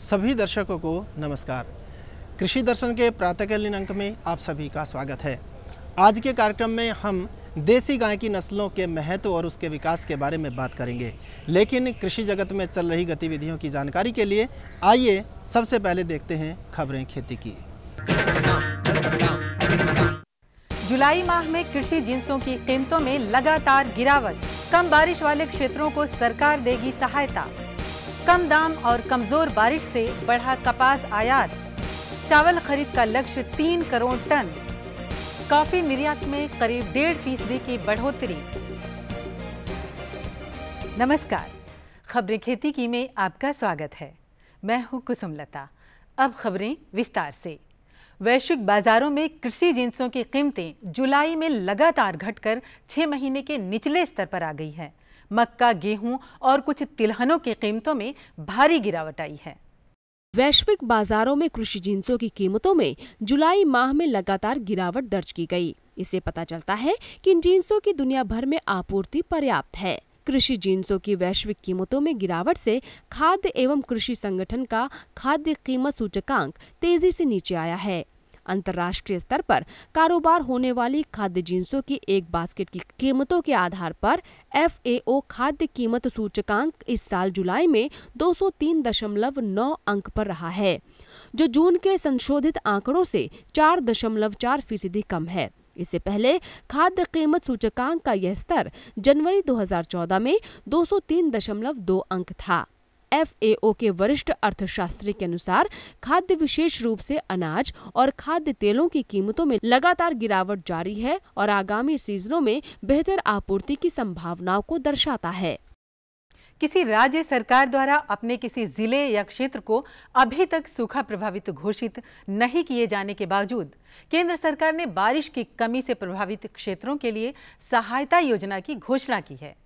सभी दर्शकों को नमस्कार। कृषि दर्शन के प्रातःकालीन अंक में आप सभी का स्वागत है। आज के कार्यक्रम में हम देसी गाय की नस्लों के महत्व और उसके विकास के बारे में बात करेंगे। लेकिन कृषि जगत में चल रही गतिविधियों की जानकारी के लिए आइए सबसे पहले देखते हैं खबरें खेती की। जुलाई माह में कृषि जिंसों की कीमतों में लगातार गिरावट। कम बारिश वाले क्षेत्रों को सरकार देगी सहायता। कम दाम और कमजोर बारिश से बढ़ा कपास आयात। चावल खरीद का लक्ष्य 3 करोड़ टन। कॉफी निर्यात में करीब 1.5% की बढ़ोतरी। नमस्कार, खबरें खेती की में आपका स्वागत है। मैं हूं कुसुमलता। अब खबरें विस्तार से। वैश्विक बाजारों में कृषि जिंसों की कीमतें जुलाई में लगातार घटकर 6 महीने के निचले स्तर पर आ गई है। मक्का, गेहूं और कुछ तिलहनों की कीमतों में भारी गिरावट आई है। वैश्विक बाजारों में कृषि जिंसों की कीमतों में जुलाई माह में लगातार गिरावट दर्ज की गई। इससे पता चलता है कि इन जिंसों की दुनिया भर में आपूर्ति पर्याप्त है। कृषि जिंसों की वैश्विक कीमतों में गिरावट से खाद्य एवं कृषि संगठन का खाद्य कीमत सूचकांक तेजी से नीचे आया है। अंतर्राष्ट्रीय स्तर पर कारोबार होने वाली खाद्य जिंसों की एक बास्केट की कीमतों के आधार पर FAO खाद्य कीमत सूचकांक इस साल जुलाई में 203.9 अंक पर रहा है, जो जून के संशोधित आंकड़ों से 4.4% कम है। इससे पहले खाद्य कीमत सूचकांक का यह स्तर जनवरी 2014 में 203.2 अंक था। FAO के वरिष्ठ अर्थशास्त्री के अनुसार खाद्य विशेष रूप से अनाज और खाद्य तेलों की कीमतों में लगातार गिरावट जारी है और आगामी सीजनों में बेहतर आपूर्ति की संभावनाओं को दर्शाता है। किसी राज्य सरकार द्वारा अपने किसी जिले या क्षेत्र को अभी तक सूखा प्रभावित घोषित नहीं किए जाने के बावजूद केंद्र सरकार ने बारिश की कमी से प्रभावित क्षेत्रों के लिए सहायता योजना की घोषणा की है।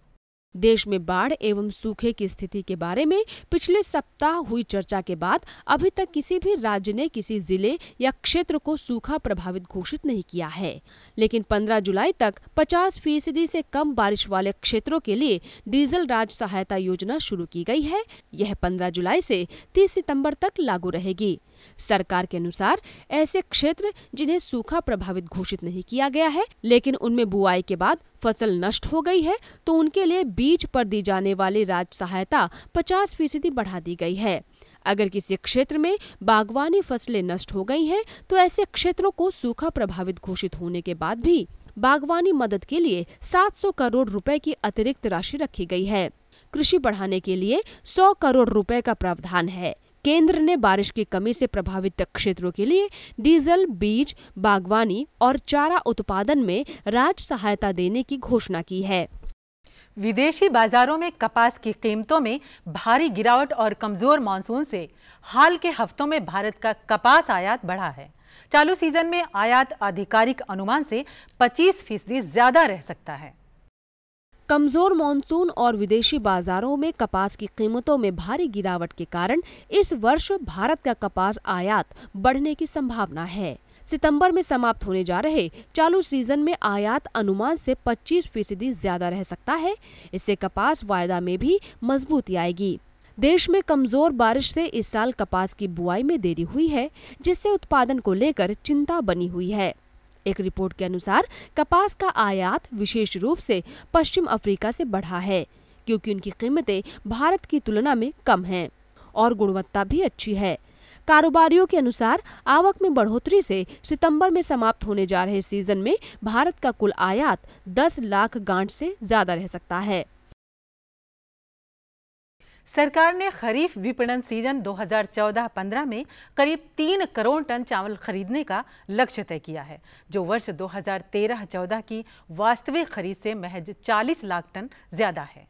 देश में बाढ़ एवं सूखे की स्थिति के बारे में पिछले सप्ताह हुई चर्चा के बाद अभी तक किसी भी राज्य ने किसी जिले या क्षेत्र को सूखा प्रभावित घोषित नहीं किया है। लेकिन 15 जुलाई तक 50% से कम बारिश वाले क्षेत्रों के लिए डीजल राज सहायता योजना शुरू की गई है। यह 15 जुलाई से 30 सितंबर तक लागू रहेगी। सरकार के अनुसार ऐसे क्षेत्र जिन्हें सूखा प्रभावित घोषित नहीं किया गया है, लेकिन उनमें बुआई के बाद फसल नष्ट हो गई है, तो उनके लिए बीज पर दी जाने वाली राज सहायता 50% बढ़ा दी गई है। अगर किसी क्षेत्र में बागवानी फसलें नष्ट हो गई हैं, तो ऐसे क्षेत्रों को सूखा प्रभावित घोषित होने के बाद भी बागवानी मदद के लिए 700 करोड़ रुपए की अतिरिक्त राशि रखी गई है। कृषि बढ़ाने के लिए 100 करोड़ रुपए का प्रावधान है। केंद्र ने बारिश की कमी से प्रभावित क्षेत्रों के लिए डीजल, बीज, बागवानी और चारा उत्पादन में राज सहायता देने की घोषणा की है। विदेशी बाजारों में कपास की कीमतों में भारी गिरावट और कमजोर मानसून से हाल के हफ्तों में भारत का कपास आयात बढ़ा है। चालू सीजन में आयात आधिकारिक अनुमान से 25% ज्यादा रह सकता है। कमजोर मानसून और विदेशी बाजारों में कपास की कीमतों में भारी गिरावट के कारण इस वर्ष भारत का कपास आयात बढ़ने की संभावना है। सितंबर में समाप्त होने जा रहे चालू सीजन में आयात अनुमान से 25% ज्यादा रह सकता है। इससे कपास वायदा में भी मजबूती आएगी। देश में कमजोर बारिश से इस साल कपास की बुआई में देरी हुई है, जिससे उत्पादन को लेकर चिंता बनी हुई है। एक रिपोर्ट के अनुसार कपास का आयात विशेष रूप से पश्चिम अफ्रीका से बढ़ा है, क्योंकि उनकी कीमतें भारत की तुलना में कम हैं और गुणवत्ता भी अच्छी है। कारोबारियों के अनुसार आवक में बढ़ोतरी से सितंबर में समाप्त होने जा रहे सीजन में भारत का कुल आयात 10 लाख गांठ से ज्यादा रह सकता है। सरकार ने खरीफ विपणन सीजन 2014-15 में करीब 3 करोड़ टन चावल खरीदने का लक्ष्य तय किया है, जो वर्ष 2013-14 की वास्तविक खरीद से महज 40 लाख टन ज्यादा है।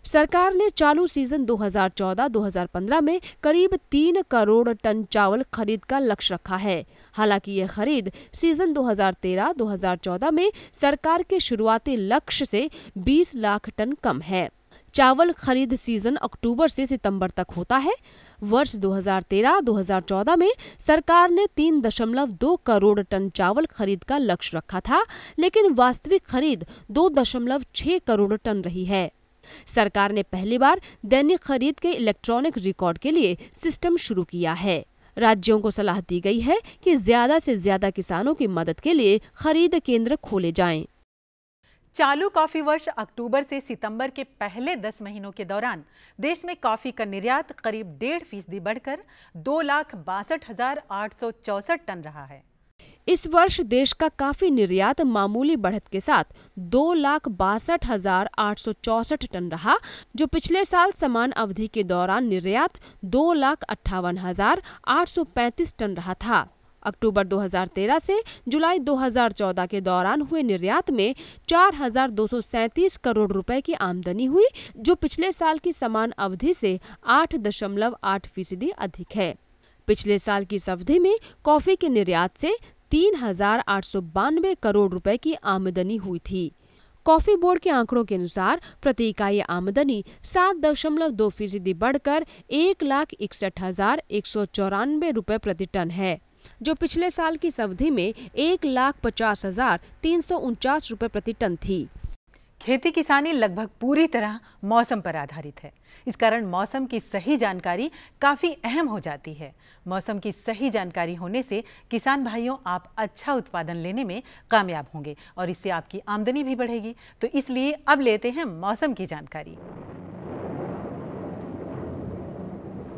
सरकार ने चालू सीजन 2014-2015 में करीब 3 करोड़ टन चावल खरीद का लक्ष्य रखा है। हालांकि यह खरीद सीजन 2013-2014 में सरकार के शुरुआती लक्ष्य से 20 लाख टन कम है। चावल खरीद सीजन अक्टूबर से सितंबर तक होता है। वर्ष 2013-2014 में सरकार ने 3.2 करोड़ टन चावल खरीद का लक्ष्य रखा था, लेकिन वास्तविक खरीद 2.6 करोड़ टन रही है। सरकार ने पहली बार दैनिक खरीद के इलेक्ट्रॉनिक रिकॉर्ड के लिए सिस्टम शुरू किया है। राज्यों को सलाह दी गई है कि ज्यादा से ज्यादा किसानों की मदद के लिए खरीद केंद्र खोले जाएं। चालू कॉफी वर्ष अक्टूबर से सितंबर के पहले 10 महीनों के दौरान देश में कॉफी का निर्यात करीब 1.5% बढ़कर 2,62,864 टन रहा है। इस वर्ष देश का कॉफी निर्यात मामूली बढ़त के साथ 2,62,864 टन रहा, जो पिछले साल समान अवधि के दौरान निर्यात 2,58,835 टन रहा था। अक्टूबर 2013 से जुलाई 2014 के दौरान हुए निर्यात में 4,237 करोड़ रुपए की आमदनी हुई, जो पिछले साल की समान अवधि से 8.8% अधिक है। पिछले साल की इस अवधि में कॉफी के निर्यात से 3,892 करोड़ रुपए की आमदनी हुई थी। कॉफी बोर्ड के आंकड़ों के अनुसार प्रति इकाई आमदनी 7.2% बढ़कर 1,61,194 रुपए प्रति टन है, जो पिछले साल की इस अवधि में 1,50,349 रुपए प्रति टन थी। खेती किसानी लगभग पूरी तरह मौसम पर आधारित है। इस कारण मौसम की सही जानकारी काफी अहम हो जाती है। मौसम की सही जानकारी होने से किसान भाइयों, आप अच्छा उत्पादन लेने में कामयाब होंगे और इससे आपकी आमदनी भी बढ़ेगी। तो इसलिए अब लेते हैं मौसम की जानकारी।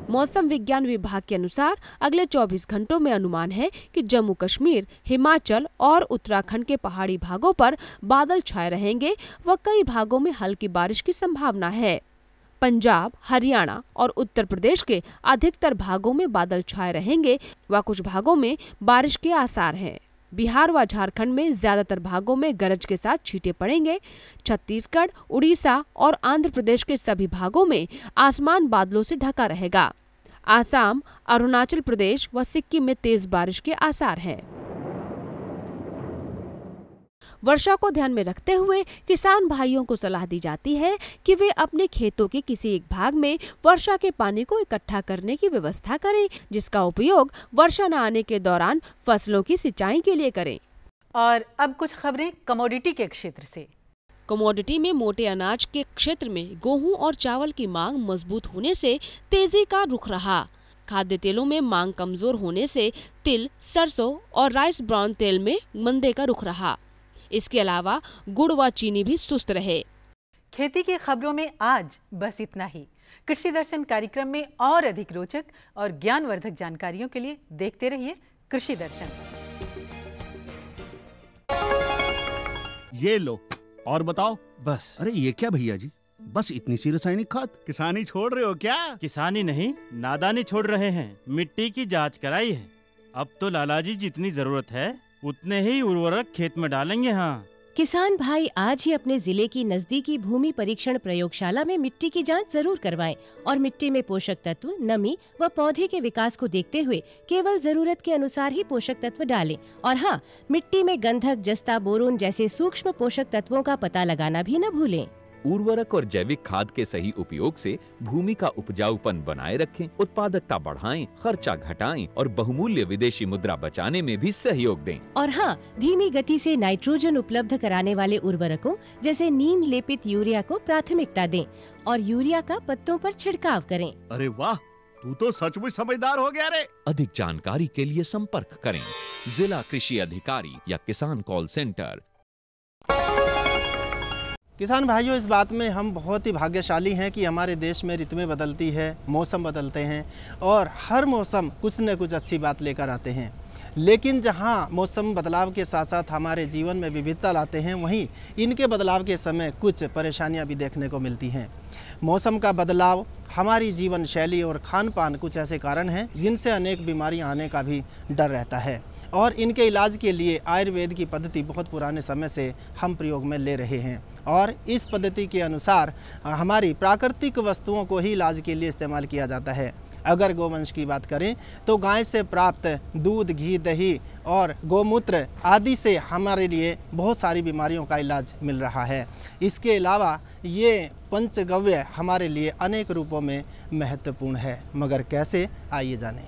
मौसम विज्ञान विभाग के अनुसार अगले 24 घंटों में अनुमान है कि जम्मू कश्मीर, हिमाचल और उत्तराखंड के पहाड़ी भागों पर बादल छाए रहेंगे व कई भागों में हल्की बारिश की संभावना है। पंजाब, हरियाणा और उत्तर प्रदेश के अधिकतर भागों में बादल छाए रहेंगे व कुछ भागों में बारिश के आसार हैं। बिहार व झारखंड में ज्यादातर भागों में गरज के साथ छींटे पड़ेंगे। छत्तीसगढ़, उड़ीसा और आंध्र प्रदेश के सभी भागों में आसमान बादलों से ढका रहेगा। आसाम, अरुणाचल प्रदेश व सिक्किम में तेज बारिश के आसार हैं। वर्षा को ध्यान में रखते हुए किसान भाइयों को सलाह दी जाती है कि वे अपने खेतों के किसी एक भाग में वर्षा के पानी को इकट्ठा करने की व्यवस्था करें, जिसका उपयोग वर्षा न आने के दौरान फसलों की सिंचाई के लिए करें। और अब कुछ खबरें कमोडिटी के क्षेत्र से। कमोडिटी में मोटे अनाज के क्षेत्र में गेहूं और चावल की मांग मजबूत होने से तेजी का रुख रहा। खाद्य तेलों में मांग कमजोर होने से तिल, सरसों और राइस ब्राउन तेल में मंदे का रुख रहा। इसके अलावा गुड़ व चीनी भी सुस्त रहे। खेती की खबरों में आज बस इतना ही। कृषि दर्शन कार्यक्रम में और अधिक रोचक और ज्ञानवर्धक जानकारियों के लिए देखते रहिए कृषि दर्शन। ये लो और बताओ। बस। अरे ये क्या भैया जी, बस इतनी सी रासायनिक खाद? किसानी छोड़ रहे हो क्या? किसानी नहीं, नादानी छोड़ रहे हैं। मिट्टी की जांच कराई है। अब तो लालाजी जितनी जरूरत है उतने ही उर्वरक खेत में डालेंगे। हाँ किसान भाई, आज ही अपने जिले की नजदीकी भूमि परीक्षण प्रयोगशाला में मिट्टी की जांच जरूर करवाएं और मिट्टी में पोषक तत्व, नमी व पौधे के विकास को देखते हुए केवल जरूरत के अनुसार ही पोषक तत्व डालें। और हाँ, मिट्टी में गंधक, जस्ता, बोरोन जैसे सूक्ष्म पोषक तत्वों का पता लगाना भी न भूलें। उर्वरक और जैविक खाद के सही उपयोग से भूमि का उपजाऊपन बनाए रखें, उत्पादकता बढ़ाएं, खर्चा घटाएं और बहुमूल्य विदेशी मुद्रा बचाने में भी सहयोग दें। और हाँ, धीमी गति से नाइट्रोजन उपलब्ध कराने वाले उर्वरकों जैसे नीम लेपित यूरिया को प्राथमिकता दें और यूरिया का पत्तों पर छिड़काव करें। अरे वाह, तू तो सचमुच समझदार हो गया रे। अधिक जानकारी के लिए संपर्क करें जिला कृषि अधिकारी या किसान कॉल सेंटर। किसान भाइयों, इस बात में हम बहुत ही भाग्यशाली हैं कि हमारे देश में ऋतुएं बदलती है, मौसम बदलते हैं और हर मौसम कुछ न कुछ अच्छी बात लेकर आते हैं। लेकिन जहां मौसम बदलाव के साथ साथ हमारे जीवन में विविधता लाते हैं, वहीं इनके बदलाव के समय कुछ परेशानियां भी देखने को मिलती हैं। मौसम का बदलाव, हमारी जीवन शैली और खान पान कुछ ऐसे कारण हैं जिनसे अनेक बीमारियां आने का भी डर रहता है, और इनके इलाज के लिए आयुर्वेद की पद्धति बहुत पुराने समय से हम प्रयोग में ले रहे हैं, और इस पद्धति के अनुसार हमारी प्राकृतिक वस्तुओं को ही इलाज के लिए इस्तेमाल किया जाता है। अगर गोवंश की बात करें तो गाय से प्राप्त दूध, घी, दही और गोमूत्र आदि से हमारे लिए बहुत सारी बीमारियों का इलाज मिल रहा है। इसके अलावा ये पंचगव्य हमारे लिए अनेक रूपों में महत्वपूर्ण है, मगर कैसे, आइए जानें।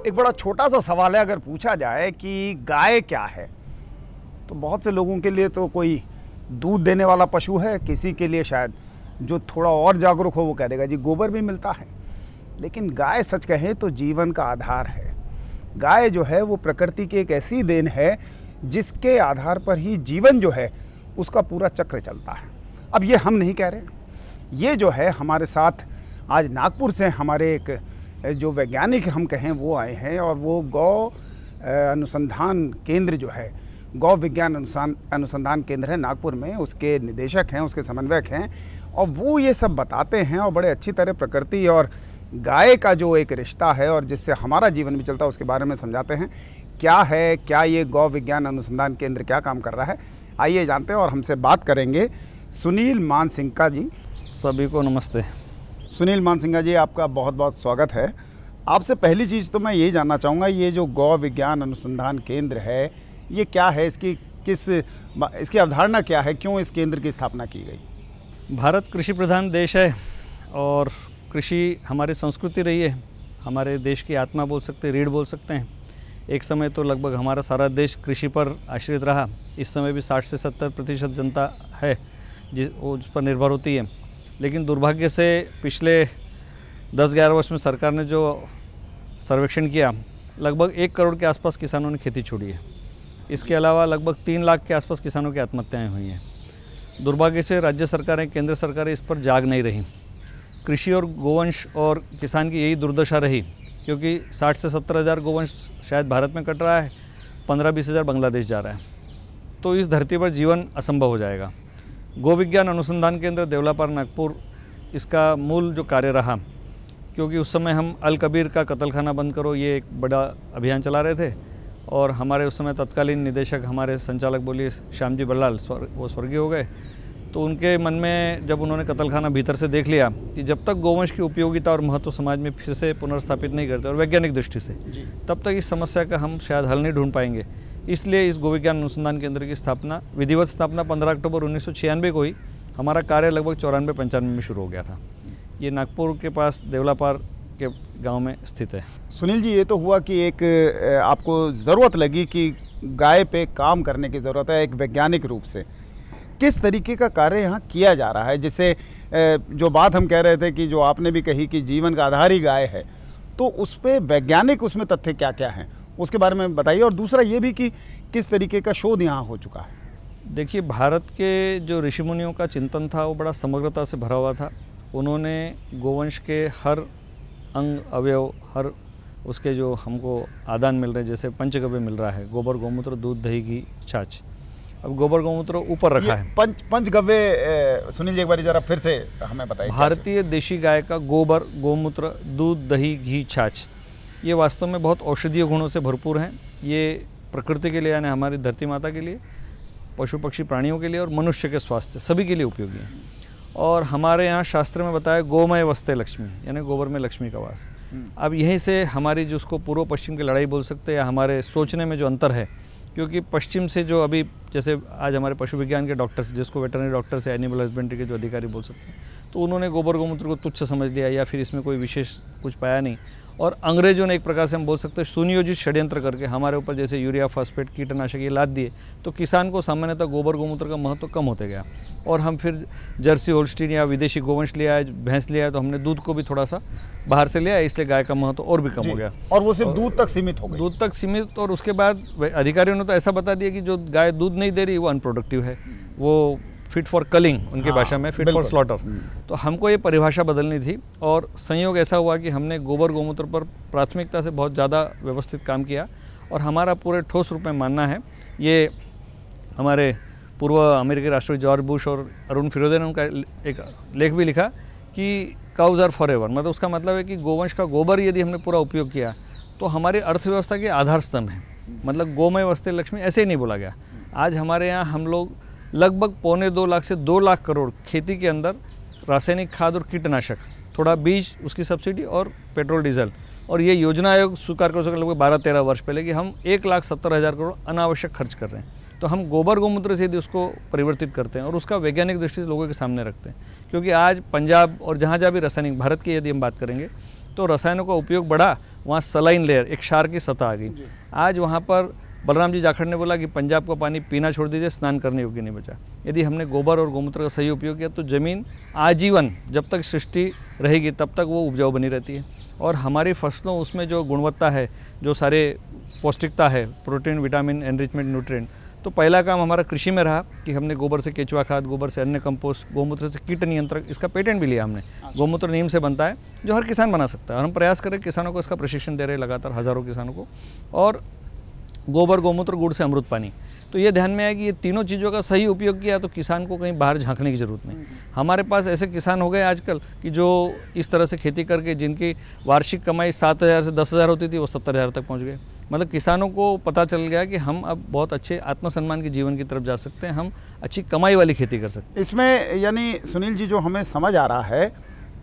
एक बड़ा छोटा सा सवाल है, अगर पूछा जाए कि गाय क्या है, तो बहुत से लोगों के लिए तो कोई दूध देने वाला पशु है, किसी के लिए शायद जो थोड़ा और जागरूक हो वो कह देगा जी गोबर भी मिलता है। लेकिन गाय सच कहें तो जीवन का आधार है। गाय जो है वो प्रकृति की एक ऐसी देन है जिसके आधार पर ही जीवन जो है उसका पूरा चक्र चलता है। अब ये हम नहीं कह रहे, ये जो है हमारे साथ आज नागपुर से हमारे एक जो वैज्ञानिक हम कहें वो आए हैं, और वो गौ अनुसंधान केंद्र जो है, गौ विज्ञान अनुसंधान केंद्र है नागपुर में, उसके निदेशक हैं, उसके समन्वयक हैं, और वो ये सब बताते हैं और बड़े अच्छी तरह प्रकृति और गाय का जो एक रिश्ता है और जिससे हमारा जीवन भी चलता है उसके बारे में समझाते हैं। क्या है, क्या ये गौ विज्ञान अनुसंधान केंद्र क्या काम कर रहा है, आइए जानते हैं। और हमसे बात करेंगे सुनील मानसिंघा जी। सभी को नमस्ते। सुनील मानसिंघा जी, आपका बहुत बहुत स्वागत है। आपसे पहली चीज़ तो मैं यही जानना चाहूँगा, ये जो गौ विज्ञान अनुसंधान केंद्र है ये क्या है, इसकी अवधारणा क्या है, क्यों इस केंद्र की स्थापना की गई? भारत कृषि प्रधान देश है और कृषि हमारी संस्कृति रही है, हमारे देश की आत्मा बोल सकते हैं, रीढ़ बोल सकते हैं। एक समय तो लगभग हमारा सारा देश कृषि पर आश्रित रहा, इस समय भी 60 से 70% जनता है उस पर निर्भर होती है। लेकिन दुर्भाग्य से पिछले 10-11 वर्ष में सरकार ने जो सर्वेक्षण किया, लगभग 1 करोड़ के आसपास किसानों ने खेती छोड़ी है। इसके अलावा लगभग 3 लाख के आसपास किसानों की आत्महत्याएं हुई हैं। दुर्भाग्य से राज्य सरकारें, केंद्र सरकारें इस पर जाग नहीं रही। कृषि और गोवंश और किसान की यही दुर्दशा रही, क्योंकि 60 से 70 हज़ार गोवंश शायद भारत में कट रहा है, 15-20 हज़ार बांग्लादेश जा रहा है, तो इस धरती पर जीवन असंभव हो जाएगा। गौ विज्ञान अनुसंधान केंद्र देवलापार नागपुर, इसका मूल जो कार्य रहा, क्योंकि उस समय हम अल कबीर का कत्लखाना बंद करो ये एक बड़ा अभियान चला रहे थे, और हमारे उस समय तत्कालीन निदेशक हमारे संचालक बोलिए श्यामजी बल्लाल, वो स्वर्गीय हो गए। तो उनके मन में जब उन्होंने कत्लखाना भीतर से देख लिया कि जब तक गोवंश की उपयोगिता और महत्व समाज में फिर से पुनर्स्थापित नहीं करते और वैज्ञानिक दृष्टि से, तब तक इस समस्या का हम शायद हल नहीं ढूंढ पाएंगे। इसलिए इस गोविज्ञान अनुसंधान केंद्र की स्थापना, विधिवत स्थापना 15 अक्टूबर 1996 को ही, हमारा कार्य लगभग 94-95 में शुरू हो गया था। ये नागपुर के पास देवलापार के गांव में स्थित है। सुनील जी, ये तो हुआ कि एक आपको ज़रूरत लगी कि गाय पे काम करने की ज़रूरत है एक वैज्ञानिक रूप से। किस तरीके का कार्य यहाँ किया जा रहा है, जिससे जो बात हम कह रहे थे कि जो आपने भी कही कि जीवन का आधार ही गाय है, तो उस पर वैज्ञानिक उसमें तथ्य क्या क्या हैं उसके बारे में बताइए। और दूसरा ये भी कि किस तरीके का शोध यहाँ हो चुका है। देखिए, भारत के जो ऋषि मुनियों का चिंतन था वो बड़ा समग्रता से भरा हुआ था। उन्होंने गोवंश के हर अंग अवयव, हर उसके जो हमको आदान मिल रहे हैं, जैसे पंचगव्य मिल रहा है, गोबर, गोमूत्र, दूध, दही, घी, छाछ। अब गोबर गोमूत्र ऊपर रखा है। पंचगव्य सुनील जी एक बार जरा फिर से हमें बताइए। भारतीय देशी गाय का गोबर, गोमूत्र, दूध, दही, घी, छाछ, ये वास्तव में बहुत औषधीय गुणों से भरपूर हैं। ये प्रकृति के लिए, यानी हमारी धरती माता के लिए, पशु पक्षी प्राणियों के लिए और मनुष्य के स्वास्थ्य सभी के लिए उपयोगी हैं। और हमारे यहाँ शास्त्र में बताया गोमय वस्ते लक्ष्मी, यानी गोबर में लक्ष्मी का वास। अब यहीं से हमारी जो उसको पूर्व पश्चिम की लड़ाई बोल सकते हैं, या हमारे सोचने में जो अंतर है, क्योंकि पश्चिम से जो अभी जैसे आज हमारे पशु विज्ञान के डॉक्टर्स, जिसको वेटरनरी डॉक्टर्स या एनिमल हस्बेंड्री के जो अधिकारी बोल सकते हैं, तो उन्होंने गोबर गोमूत्र को तुच्छ समझ लिया या फिर इसमें कोई विशेष कुछ पाया नहीं। और अंग्रेजों ने एक प्रकार से हम बोल सकते हैं सुनियोजित षड्यंत्र करके हमारे ऊपर जैसे यूरिया, फास्फेट, कीटनाशक ये लाद दिए, तो किसान को सामान्यतः गोबर गोमूत्र का महत्व कम होते गया। और हम फिर जर्सी होल्स्टीन या विदेशी गोवंश लिया है, भैंस लिया है, तो हमने दूध को भी थोड़ा सा बाहर से लिया, इसलिए गाय का महत्व और भी कम हो गया। और वो सिर्फ दूध तक सीमित हो गई। दूध तक सीमित। और उसके बाद अधिकारियों ने तो ऐसा बता दिया कि जो गाय दूध नहीं दे रही वो अनप्रोडक्टिव है, वो फिट फॉर कलिंग, उनकी भाषा में फिट फॉर स्लॉटर। तो हमको ये परिभाषा बदलनी थी और संयोग ऐसा हुआ कि हमने गोबर गोमूत्र पर प्राथमिकता से बहुत ज़्यादा व्यवस्थित काम किया और हमारा पूरे ठोस रूप में मानना है, ये हमारे पूर्व अमेरिकी राष्ट्रपति जॉर्ज बुश और अरुण फिरोजे ने उनका एक लेख भी लिखा कि काउज आर फॉर एवर, मतलब उसका मतलब है कि गोवंश का गोबर यदि हमने पूरा उपयोग किया तो हमारी अर्थव्यवस्था के आधार स्तंभ है। मतलब गोमय वस्ते लक्ष्मी ऐसे ही नहीं बोला गया। आज हमारे यहाँ हम लोग लगभग 1.25 लाख से 2 लाख करोड़ खेती के अंदर रासायनिक खाद और कीटनाशक, थोड़ा बीज, उसकी सब्सिडी और पेट्रोल डीजल, और ये योजना आयोग स्वीकार कर सके लगभग 12-13 वर्ष पहले कि हम 1,70,000 करोड़ अनावश्यक खर्च कर रहे हैं। तो हम गोबर गोमूत्र से यदि उसको परिवर्तित करते हैं और उसका वैज्ञानिक दृष्टि से लोगों के सामने रखते हैं, क्योंकि आज पंजाब और जहाँ जहाँ भी रासायनिक, भारत की यदि हम बात करेंगे तो रसायनों का उपयोग बढ़ा, वहाँ सलाइन लेयर, एक क्षार की सतह आ गई। आज वहाँ पर बलराम जी जाखड़ ने बोला कि पंजाब का पानी पीना छोड़ दीजिए, स्नान करने योग्य नहीं बचा। यदि हमने गोबर और गोमूत्र का सही उपयोग किया तो ज़मीन आजीवन, जब तक सृष्टि रहेगी तब तक वो उपजाऊ बनी रहती है और हमारी फसलों, उसमें जो गुणवत्ता है, जो सारे पौष्टिकता है, प्रोटीन, विटामिन, एनरिचमेंट, न्यूट्रिएंट, तो पहला काम हमारा कृषि में रहा कि हमने गोबर से केचुआ खाद, गोबर से अन्य कंपोस्ट, गोमूत्र से कीट नियंत्रक, इसका पेटेंट भी लिया हमने। गोमूत्र नीम से बनता है जो हर किसान बना सकता है और हम प्रयास करें किसानों को इसका प्रशिक्षण दे रहे हैं लगातार, हज़ारों किसानों को। और गोबर, गोमूत्र, गुड़ से अमृत पानी, तो ये ध्यान में आया कि ये तीनों चीज़ों का सही उपयोग किया तो किसान को कहीं बाहर झांकने की ज़रूरत नहीं। हमारे पास ऐसे किसान हो गए आजकल कि जो इस तरह से खेती करके जिनकी वार्षिक कमाई 7,000 से 10,000 होती थी, वो 70,000 तक पहुँच गए। मतलब किसानों को पता चल गया कि हम अब बहुत अच्छे आत्मसम्मान के जीवन की तरफ जा सकते हैं, हम अच्छी कमाई वाली खेती कर सकते हैं। इसमें यानी सुनील जी, जो हमें समझ आ रहा है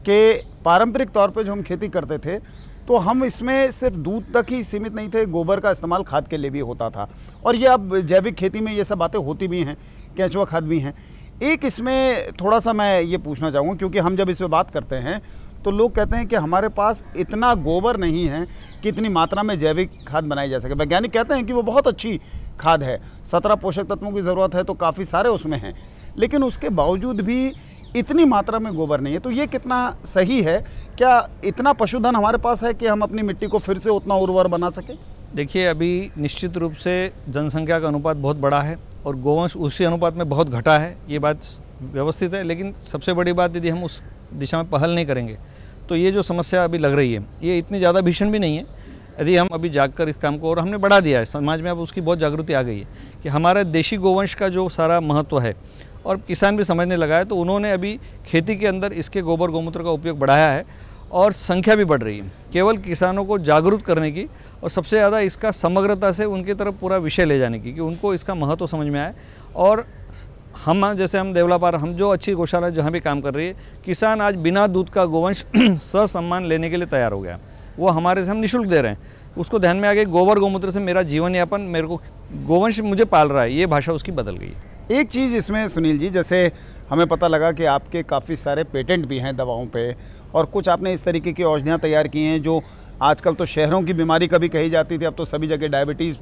कि पारंपरिक तौर पे जो हम खेती करते थे तो हम इसमें सिर्फ दूध तक ही सीमित नहीं थे, गोबर का इस्तेमाल खाद के लिए भी होता था और ये अब जैविक खेती में ये सब बातें होती भी हैं, केंचुआ खाद भी हैं। एक इसमें थोड़ा सा मैं ये पूछना चाहूँगा, क्योंकि हम जब इस पर बात करते हैं तो लोग कहते हैं कि हमारे पास इतना गोबर नहीं है कि इतनी मात्रा में जैविक खाद बनाई जा सके। वैज्ञानिक कहते हैं कि वो बहुत अच्छी खाद है, 17 पोषक तत्वों की ज़रूरत है तो काफ़ी सारे उसमें हैं, लेकिन उसके बावजूद भी इतनी मात्रा में गोबर नहीं है। तो ये कितना सही है? क्या इतना पशुधन हमारे पास है कि हम अपनी मिट्टी को फिर से उतना उर्वर बना सकें? देखिए, अभी निश्चित रूप से जनसंख्या का अनुपात बहुत बड़ा है और गोवंश उसी अनुपात में बहुत घटा है, ये बात व्यवस्थित है। लेकिन सबसे बड़ी बात, यदि हम उस दिशा में पहल नहीं करेंगे तो ये जो समस्या अभी लग रही है ये इतनी ज़्यादा भीषण भी नहीं है। यदि हम अभी जागकर इस काम को, और हमने बढ़ा दिया है समाज में, अब उसकी बहुत जागृति आ गई है कि हमारे देशी गोवंश का जो सारा महत्व है और किसान भी समझने लगा है, तो उन्होंने अभी खेती के अंदर इसके गोबर गोमूत्र का उपयोग बढ़ाया है और संख्या भी बढ़ रही है। केवल किसानों को जागरूक करने की और सबसे ज़्यादा इसका समग्रता से उनकी तरफ पूरा विषय ले जाने की, कि उनको इसका महत्व समझ में आए। और हम जैसे हम देवलापार, हम जो अच्छी गौशाला जहाँ भी काम कर रही है, किसान आज बिना दूध का गोवंश ससम्मान लेने के लिए तैयार हो गया। वो हमारे से हम निःशुल्क दे रहे हैं। उसको ध्यान में आ गया, गोबर गोमूत्र से मेरा जीवन यापन, मेरे को गोवंश मुझे पाल रहा है, ये भाषा उसकी बदल गई है। एक चीज़ इसमें सुनील जी, जैसे हमें पता लगा कि आपके काफ़ी सारे पेटेंट भी हैं दवाओं पे, और कुछ आपने इस तरीके की औषधियाँ तैयार की हैं जो आजकल तो शहरों की बीमारी कभी कही जाती थी, अब तो सभी जगह डायबिटीज़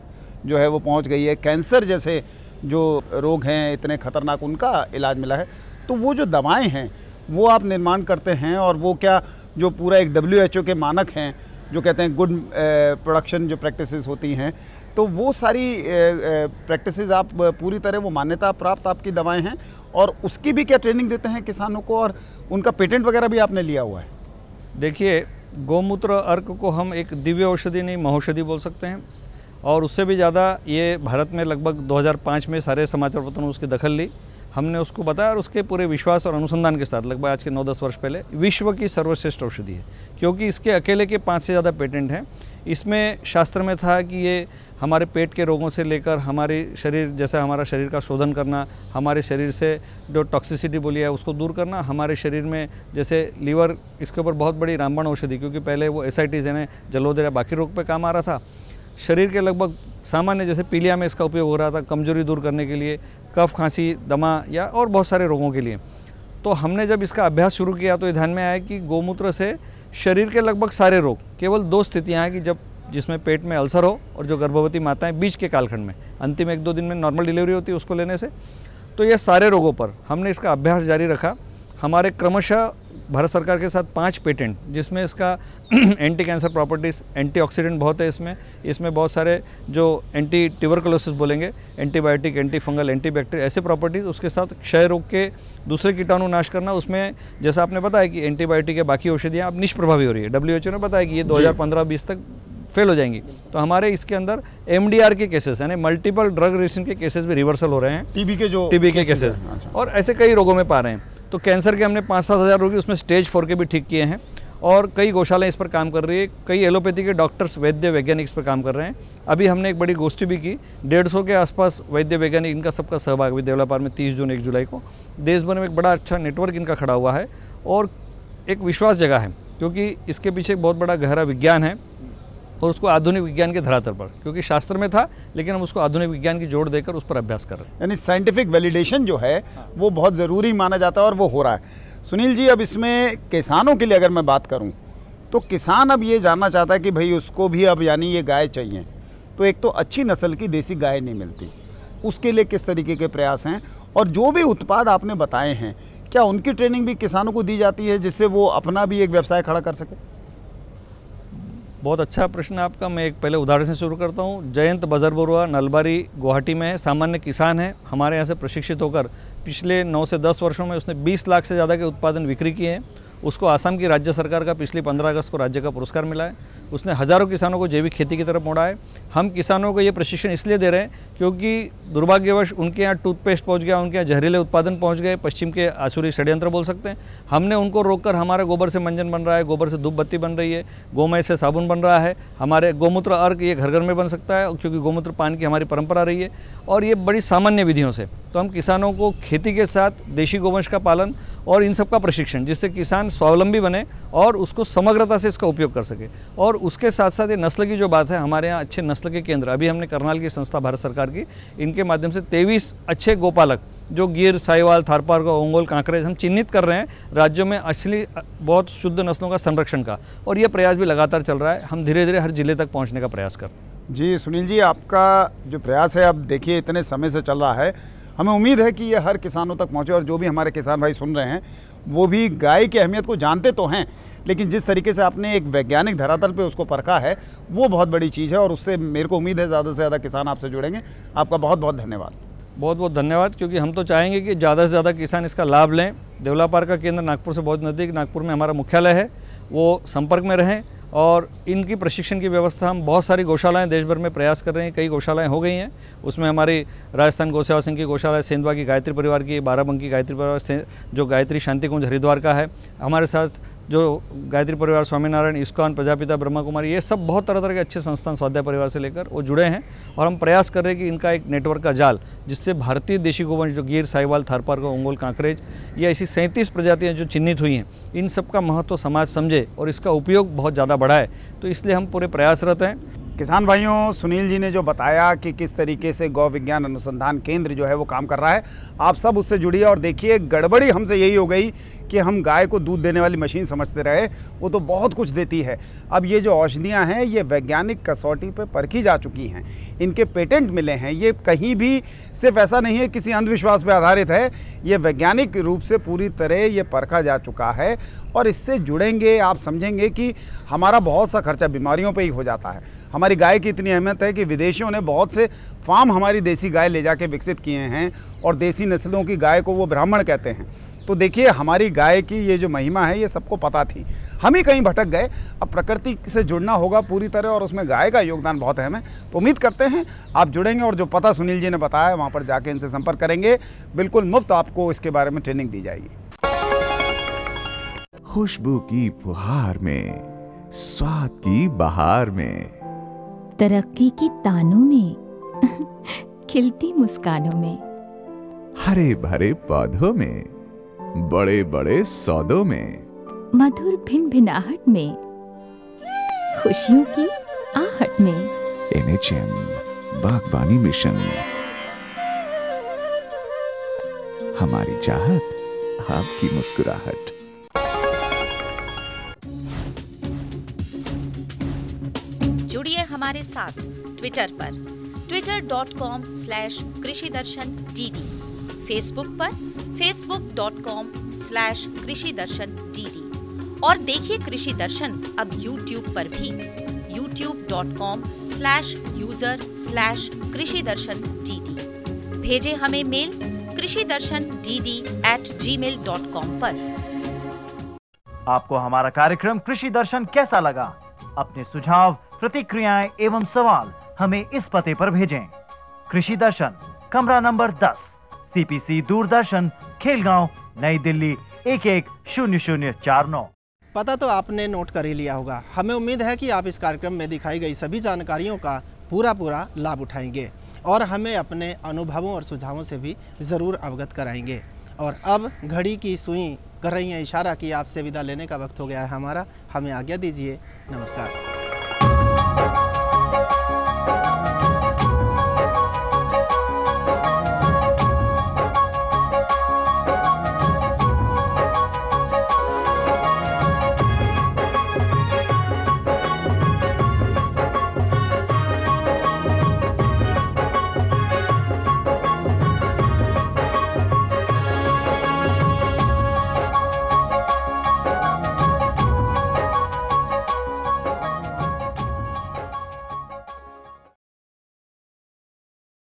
जो है वो पहुँच गई है, कैंसर जैसे जो रोग हैं इतने खतरनाक, उनका इलाज मिला है। तो वो जो दवाएं हैं वो आप निर्माण करते हैं, और वो क्या जो पूरा एक WHO के मानक हैं जो कहते हैं गुड प्रोडक्शन जो प्रैक्टिसेस होती हैं, तो वो सारी प्रैक्टिसेस आप पूरी तरह वो मान्यता प्राप्त आपकी दवाएं हैं, और उसकी भी क्या ट्रेनिंग देते हैं किसानों को, और उनका पेटेंट वगैरह भी आपने लिया हुआ है? देखिए, गोमूत्र अर्क को हम एक दिव्य औषधि नहीं महौषधि बोल सकते हैं, और उससे भी ज़्यादा ये भारत में लगभग 2005 में सारे समाचार पत्रों ने उसकी दखल ली, हमने उसको बताया, और उसके पूरे विश्वास और अनुसंधान के साथ लगभग आज के 9-10 वर्ष पहले विश्व की सर्वश्रेष्ठ औषधि है, क्योंकि इसके अकेले के 5 से ज़्यादा पेटेंट हैं। इसमें शास्त्र में था कि ये हमारे पेट के रोगों से लेकर हमारे शरीर, जैसे हमारा शरीर का शोधन करना, हमारे शरीर से जो टॉक्सिसिटी बोली है उसको दूर करना, हमारे शरीर में जैसे लीवर, इसके ऊपर बहुत बड़ी रामबाण औषधि, क्योंकि पहले वो एसाइटिस यानी जलोदर या बाकी रोग पे काम आ रहा था। शरीर के लगभग सामान्य जैसे पीलिया में इसका उपयोग हो रहा था, कमजोरी दूर करने के लिए, कफ, खांसी, दमा या और बहुत सारे रोगों के लिए। तो हमने जब इसका अभ्यास शुरू किया तो ये ध्यान में आया कि गोमूत्र से शरीर के लगभग सारे रोग, केवल 2 स्थितियाँ हैं कि जब जिसमें पेट में अल्सर हो और जो गर्भवती माताएं बीच के कालखंड में अंतिम 1-2 दिन में नॉर्मल डिलीवरी होती है उसको लेने से, तो ये सारे रोगों पर हमने इसका अभ्यास जारी रखा। हमारे क्रमशः भारत सरकार के साथ 5 पेटेंट, जिसमें इसका एंटी कैंसर प्रॉपर्टीज़, एंटीऑक्सीडेंट बहुत है इसमें बहुत सारे जो एंटी ट्यूबरकुलोसिस बोलेंगे, antibiotic, anti fungal, anti bacterial ऐसे प्रॉपर्टीज़, उसके साथ क्षय रोग के दूसरे कीटाणु नाश करना। उसमें जैसा आपने बताया कि एंटीबायोटिक या बाकी औषधियाँ अब निष्प्रभावी हो रही है, WHO ने बताया कि ये 2015-20 तक फेल हो जाएंगी। तो हमारे इसके अंदर MDR के केसेस यानी मल्टीपल ड्रग रेजिस्टेंस के केसेस भी रिवर्सल हो रहे हैं, टीबी के केसेस और ऐसे कई रोगों में पा रहे हैं। तो कैंसर के हमने 5-7 हज़ार रोगी उसमें स्टेज 4 के भी ठीक किए हैं और कई गौशालाएं इस पर काम कर रही है, कई एलोपैथी के डॉक्टर्स, वैद्य वैज्ञानिक इस पर काम कर रहे हैं। अभी हमने एक बड़ी गोष्ठी भी की, 150 के आसपास वैद्य वैज्ञानिक, इनका सबका सहभाग भी देवला पार्क में 30 जून 1 जुलाई को देश भर में एक बड़ा अच्छा नेटवर्क इनका खड़ा हुआ है और एक विश्वास जगह है, क्योंकि इसके पीछे एक बहुत बड़ा गहरा विज्ञान है और उसको आधुनिक विज्ञान के धरातल पर, क्योंकि शास्त्र में था लेकिन हम उसको आधुनिक विज्ञान की जोड़ देकर उस पर अभ्यास कर रहे हैं। यानी साइंटिफिक वैलिडेशन जो है वो बहुत ज़रूरी माना जाता है और वो हो रहा है। सुनील जी, अब इसमें किसानों के लिए अगर मैं बात करूं तो किसान अब ये जानना चाहता है कि भाई उसको भी अब यानी ये गाय चाहिए, तो एक तो अच्छी नस्ल की देसी गाय नहीं मिलती, उसके लिए किस तरीके के प्रयास हैं और जो भी उत्पाद आपने बताए हैं क्या उनकी ट्रेनिंग भी किसानों को दी जाती है जिससे वो अपना भी एक व्यवसाय खड़ा कर सके? बहुत अच्छा प्रश्न है आपका। मैं एक पहले उदाहरण से शुरू करता हूँ। जयंत बजरबरुआ नलबारी गुवाहाटी में है, सामान्य किसान है, हमारे यहाँ से प्रशिक्षित होकर पिछले 9 से 10 वर्षों में उसने 20 लाख से ज़्यादा के उत्पादन बिक्री किए हैं। उसको आसाम की राज्य सरकार का पिछली 15 अगस्त को राज्य का पुरस्कार मिला है। उसने हज़ारों किसानों को जैविक खेती की तरफ मोड़ा है। हम किसानों को ये प्रशिक्षण इसलिए दे रहे हैं क्योंकि दुर्भाग्यवश उनके यहाँ टूथपेस्ट पहुँच गया, उनके यहाँ जहरीले उत्पादन पहुँच गए, पश्चिम के आसुरी षड्यंत्र बोल सकते हैं। हमने उनको रोककर हमारे गोबर से मंजन बन रहा है, गोबर से धूप बत्ती बन रही है, गोमय से साबुन बन रहा है, हमारे गोमूत्र अर्क ये घर घर में बन सकता है क्योंकि गोमूत्र पान की हमारी परंपरा रही है और ये बड़ी सामान्य विधियों से। तो हम किसानों को खेती के साथ देशी गोवंश का पालन और इन सब का प्रशिक्षण, जिससे किसान स्वावलंबी बने और उसको समग्रता से इसका उपयोग कर सके। और उसके साथ साथ ये नस्ल की जो बात है, हमारे यहाँ अच्छे नस्ल के केंद्र, अभी हमने करनाल की संस्था भारत सरकार की, इनके माध्यम से 23 अच्छे गोपालक जो गिर, साहिवाल, थारपारकर, ओंगोल, कांकरेज हम चिन्हित कर रहे हैं राज्यों में असली बहुत शुद्ध नस्लों का संरक्षण का, और ये प्रयास भी लगातार चल रहा है। हम धीरे धीरे हर जिले तक पहुँचने का प्रयास कर रहे हैं। जी सुनील जी, आपका जो प्रयास है अब देखिए इतने समय से चल रहा है, हमें उम्मीद है कि ये हर किसानों तक पहुँचे और जो भी हमारे किसान भाई सुन रहे हैं वो भी गाय की अहमियत को जानते तो हैं, लेकिन जिस तरीके से आपने एक वैज्ञानिक धरातल पे उसको परखा है वो बहुत बड़ी चीज़ है और उससे मेरे को उम्मीद है ज़्यादा से ज़्यादा किसान आपसे जुड़ेंगे। आपका बहुत बहुत धन्यवाद। बहुत बहुत धन्यवाद, क्योंकि हम तो चाहेंगे कि ज़्यादा से ज़्यादा किसान इसका लाभ लें। देवला पार्क का केंद्र नागपुर से बहुत नज़दीक, नागपुर में हमारा मुख्यालय है, वो संपर्क में रहें और इनकी प्रशिक्षण की व्यवस्था हम बहुत सारी गौशालाएं देश भर में प्रयास कर रहे हैं। कई गौशालाएं हो गई हैं, उसमें हमारी राजस्थान गौसेवा संघ की गौशाला, सेंधवा की गायत्री परिवार की, बाराबंकी गायत्री परिवार जो गायत्री शांति कुंज हरिद्वार का है, हमारे साथ जो गायत्री परिवार, स्वामीनारायण, इस्कॉन, प्रजापिता, ब्रह्मा कुमारी, ये सब बहुत तरह तरह के अच्छे संस्थान स्वाध्याय परिवार से लेकर वो जुड़े हैं और हम प्रयास कर रहे हैं कि इनका एक नेटवर्क का जाल, जिससे भारतीय देशी गोवंश जो गिर, साहिवाल, थारपारकर, ओंगोल, कांकरेज, ये ऐसी 37 प्रजातियाँ जो चिन्हित हुई हैं, इन सब का महत्व समाज समझे और इसका उपयोग बहुत ज़्यादा बढ़ाए। तो इसलिए हम पूरे प्रयासरत हैं। किसान भाइयों, सुनील जी ने जो बताया कि किस तरीके से गौ विज्ञान अनुसंधान केंद्र जो है वो काम कर रहा है, आप सब उससे जुड़िए और देखिए। गड़बड़ी हमसे यही हो गई कि हम गाय को दूध देने वाली मशीन समझते रहे, वो तो बहुत कुछ देती है। अब ये जो औषधियाँ हैं ये वैज्ञानिक कसौटी पे परखी जा चुकी हैं, इनके पेटेंट मिले हैं। ये कहीं भी सिर्फ ऐसा नहीं है किसी अंधविश्वास पे आधारित है, ये वैज्ञानिक रूप से पूरी तरह ये परखा जा चुका है और इससे जुड़ेंगे आप समझेंगे कि हमारा बहुत सा खर्चा बीमारियों पे ही हो जाता है। हमारी गाय की इतनी अहमियत है कि विदेशियों ने बहुत से फार्म हमारी देसी गाय ले जाके विकसित किए हैं और देसी नस्लों की गाय को वो ब्राह्मण कहते हैं। तो देखिए हमारी गाय की ये जो महिमा है ये सबको पता थी, हम ही कहीं भटक गए। अब प्रकृति से जुड़ना होगा पूरी तरह और उसमें गाय का योगदान बहुत अहम है। तो उम्मीद करते हैं आप जुड़ेंगे और जो पता सुनील जी ने बताया वहाँ पर जाके इनसे संपर्क करेंगे। बिल्कुल मुफ्त आपको इसके बारे में ट्रेनिंग दी जाएगी। खुशबू की फुहार में, स्वाद की बहार में, तरक्की की तानों में, खिलती मुस्कानों में, हरे भरे पौधों में, बड़े बड़े सौदों में, मधुर भिनभिनाहट में, खुशियों की आहट में। NHM बागवानी मिशन, हमारी चाहत आपकी मुस्कुराहट। जुड़िए हमारे साथ ट्विटर पर twitter.com/कृषि दर्शन DD, फेसबुक पर facebook.com/कृषि दर्शन DD, और देखिए कृषि दर्शन अब YouTube पर भी youtube.com/user/कृषि-दर्शन-dd। भेजे हमें मेल कृषि-दर्शन-dd@gmail.com पर। आपको हमारा कार्यक्रम कृषि दर्शन कैसा लगा? अपने सुझाव, प्रतिक्रियाएं एवं सवाल हमें इस पते पर भेजें। कृषि दर्शन, कमरा नंबर 10, CPC दूरदर्शन, खेलगांव, नई दिल्ली 110049। पता तो आपने नोट कर ही लिया होगा। हमें उम्मीद है कि आप इस कार्यक्रम में दिखाई गई सभी जानकारियों का पूरा लाभ उठाएंगे और हमें अपने अनुभवों और सुझावों से भी ज़रूर अवगत कराएंगे। और अब घड़ी की सुई कर रही है इशारा कि आपसे विदा लेने का वक्त हो गया है हमारा। हमें आज्ञा दीजिए। नमस्कार।